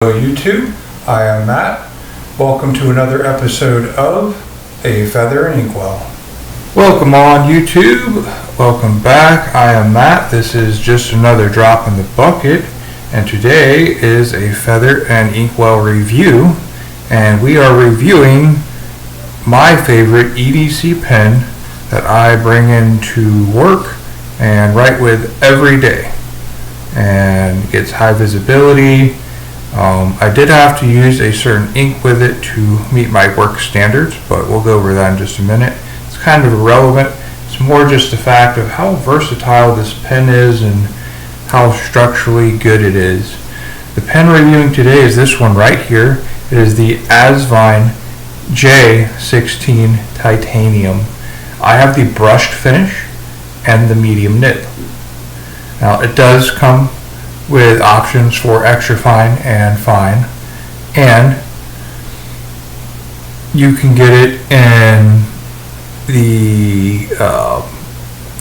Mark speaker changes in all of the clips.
Speaker 1: Hello YouTube, I am Matt. Welcome to another episode of A Feather and Inkwell. Welcome on YouTube, welcome back. I am Matt. This is just another drop in the bucket, and today is a Feather and Inkwell review, and we are reviewing my favorite EDC pen that I bring into work and write with every day, and gets high visibility. I did have to use a certain ink with it to meet my work standards, but we'll go over that in just a minute. It's kind of irrelevant. It's more just the fact of how versatile this pen is and how structurally good it is. The pen we're reviewing today is this one right here. It is the Asvine J16 Titanium. I have the brushed finish and the medium nib. Now it does come with options for extra fine and fine, and you can get it in the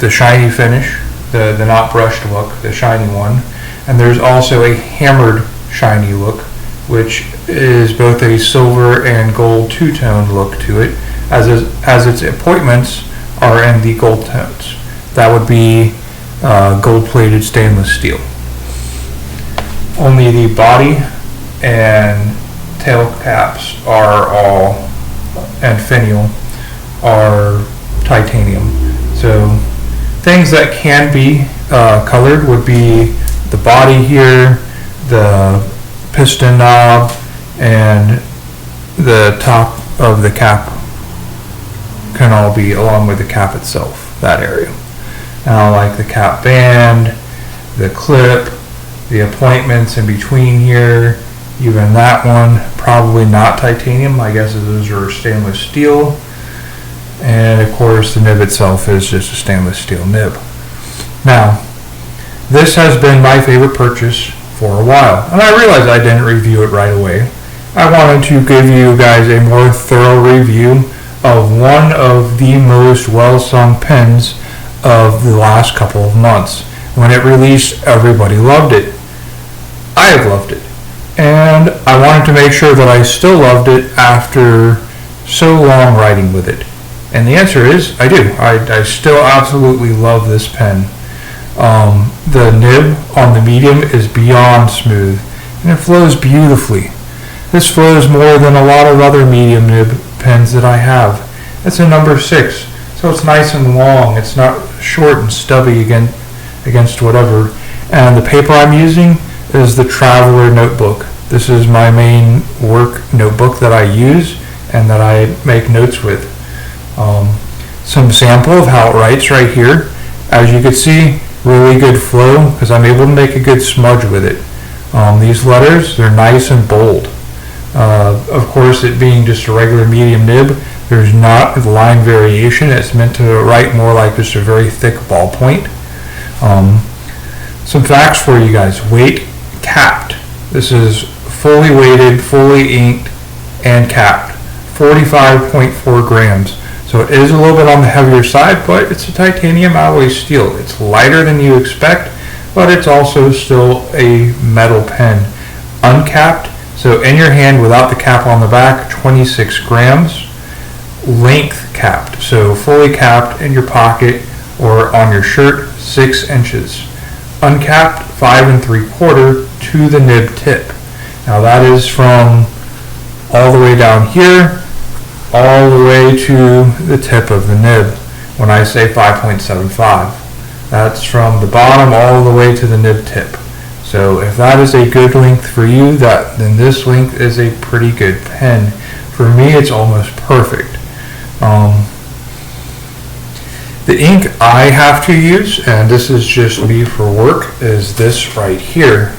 Speaker 1: shiny finish, the not brushed look, the shiny one, and there's also a hammered shiny look, which is both a silver and gold two-tone look to it, as its appointments are in the gold tones. That would be gold-plated stainless steel. Only the body and tail caps are all, and finial, are titanium. So things that can be colored would be the body here, the piston knob, and the top of the cap can all be, along with the cap itself, that area. Now, like the cap band, the clip, the appointments in between here, even that one, probably not titanium. I guess those are stainless steel. And of course the nib itself is just a stainless steel nib. Now, this has been my favorite purchase for a while, and I realized I didn't review it right away. I wanted to give you guys a more thorough review of one of the most well-sung pens of the last couple of months. When it released, everybody loved it. I have loved it, and I wanted to make sure that I still loved it after so long writing with it. And the answer is, I do. I still absolutely love this pen. The nib on the medium is beyond smooth, and it flows beautifully. This flows more than a lot of other medium nib pens that I have. It's a number 6, so it's nice and long. It's not short and stubby against whatever. And the paper I'm using is the Traveler notebook. This is my main work notebook that I use and that I make notes with. Some sample of how it writes right here. As you can see, really good flow because I'm able to make a good smudge with it. These letters, they're nice and bold. Of course, it being just a regular medium nib, there's not line variation. It's meant to write more like just a very thick ballpoint. Some facts for you guys. Weight capped. This is fully weighted, fully inked, and capped. 45.4 grams. So it is a little bit on the heavier side, but it's a titanium alloy steel. It's lighter than you expect, but it's also still a metal pen. Uncapped, so in your hand without the cap on the back, 26 grams. Length capped, so fully capped in your pocket or on your shirt, 6 inches. Uncapped, 5 3/4 to the nib tip. Now that is from all the way down here, all the way to the tip of the nib. When I say 5.75, that's from the bottom all the way to the nib tip. So if that is a good length for you, then this length is a pretty good pen. For me, it's almost perfect. The ink I have to use, and this is just me for work, is this right here.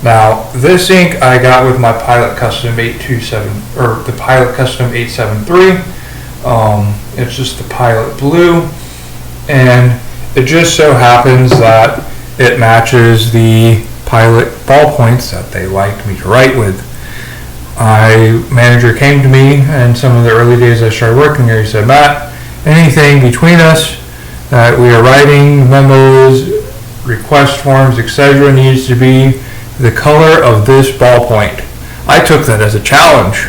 Speaker 1: Now, this ink I got with my Pilot Custom 827, or the Pilot Custom 873. It's just the Pilot Blue, and it just so happens that it matches the Pilot ballpoints that they liked me to write with. My manager came to me, and some of the early days I started working here, he said, "Matt, anything between us that we are writing, memos, request forms, etc. needs to be the color of this ballpoint. I took that as a challenge.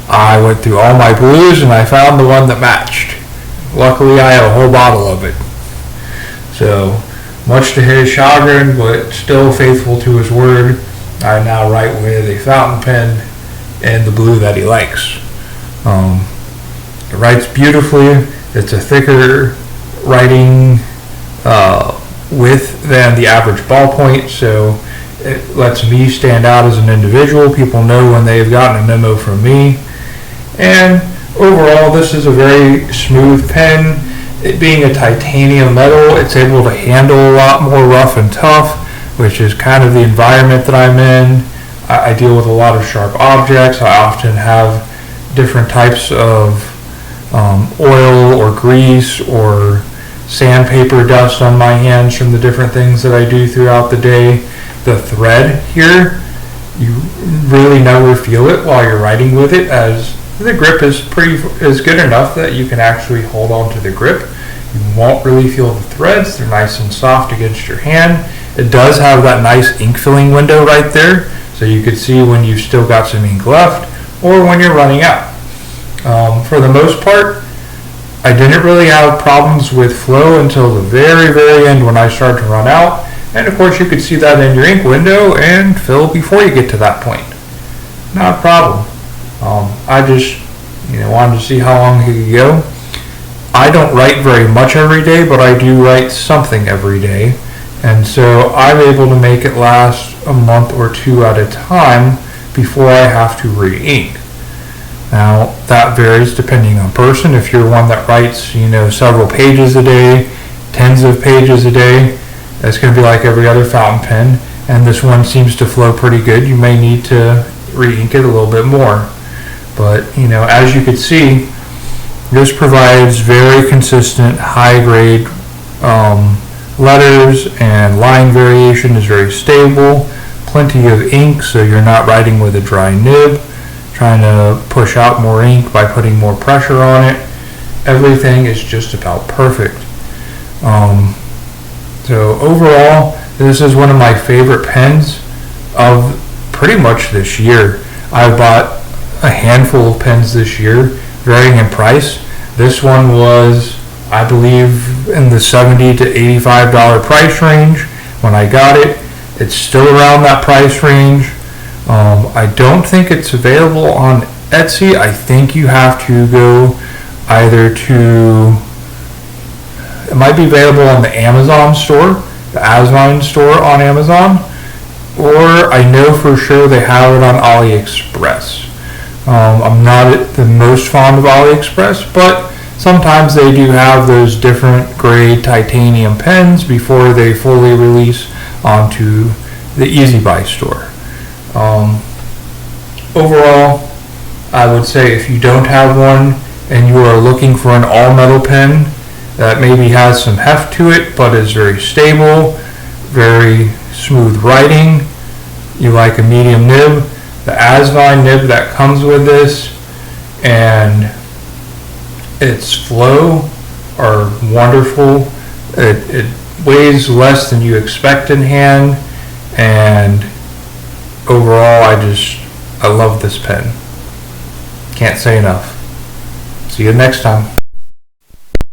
Speaker 1: I went through all my blues and I found the one that matched. Luckily, I have a whole bottle of it. So, much to his chagrin, but still faithful to his word, I now write with a fountain pen in the blue that he likes. It writes beautifully. It's a thicker writing width than the average ballpoint, so it lets me stand out as an individual. People know when they've gotten a memo from me. And overall, this is a very smooth pen. It being a titanium metal, it's able to handle a lot more rough and tough, which is kind of the environment that I'm in. I deal with a lot of sharp objects. I often have different types of oil or grease or sandpaper dust on my hands from the different things that I do throughout the day. The thread here, you really never feel it while you're writing with it, as the grip is good enough that you can actually hold on to the grip. You won't really feel the threads. They're nice and soft against your hand. It does have that nice ink filling window right there, so you could see when you've still got some ink left or when you're running out. For the most part, I didn't really have problems with flow until the very, very end when I started to run out. And of course you could see that in your ink window and fill before you get to that point. Not a problem. I just wanted to see how long he could go. I don't write very much every day, but I do write something every day. And so I'm able to make it last a month or two at a time before I have to re-ink. Now, that varies depending on person. If you're one that writes, several pages a day, tens of pages a day, that's going to be like every other fountain pen. And this one seems to flow pretty good. You may need to re-ink it a little bit more. But, as you can see, this provides very consistent, high-grade letters, and line variation is very stable. Plenty of ink, so you're not writing with a dry nib, trying to push out more ink by putting more pressure on it. Everything is just about perfect. So overall, this is one of my favorite pens of pretty much this year. I bought a handful of pens this year, varying in price. This one was, I believe, in the $70 to $85 price range when I got it. It's still around that price range. I don't think it's available on Etsy. I think you have to go either to, it might be available on the Amazon store, the Asvine store on Amazon, or I know for sure they have it on AliExpress. I'm not the most fond of AliExpress, but sometimes they do have those different grade titanium pens before they fully release onto the Easy Buy store. Overall, I would say if you don't have one and you are looking for an all-metal pen that maybe has some heft to it but is very stable, very smooth writing, you like a medium nib, the Asvine nib that comes with this and its flow are wonderful. It weighs less than you expect in hand, and overall I love this pen. Can't say enough. See you next time.